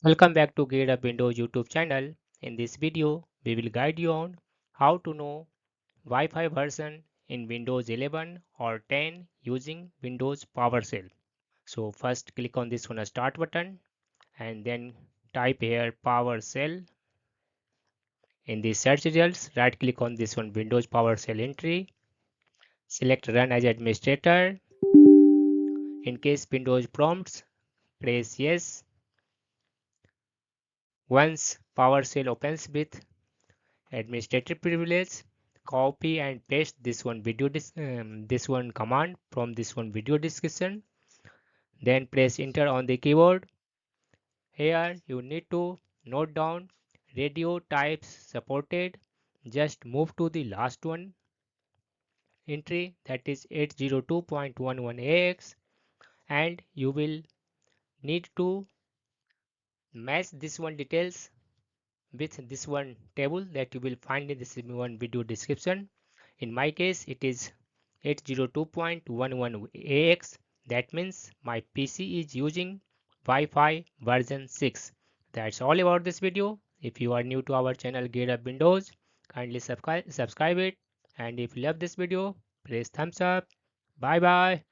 Welcome back to Gear Up Windows YouTube channel. In this video, we will guide you on how to know Wi-Fi version in Windows 11 or 10 using Windows PowerShell. So first click on this one start button and then type here PowerShell. In the search results, right click on this one Windows PowerShell entry. Select run as administrator. In case Windows prompts, press yes. Once PowerShell opens with administrative privilege, copy and paste this one command from this one video description, then press enter on the keyboard. Here you need to note down radio types supported. Just move to the last one entry, that is 802.11ax, and you will need to match this one details with this one table that you will find in this one video description. In my case, it is 802.11ax. That means my PC is using Wi-Fi version 6. That's all about this video. If you are new to our channel Gear Up Windows, kindly subscribe it. And if you love this video, press thumbs up. Bye bye.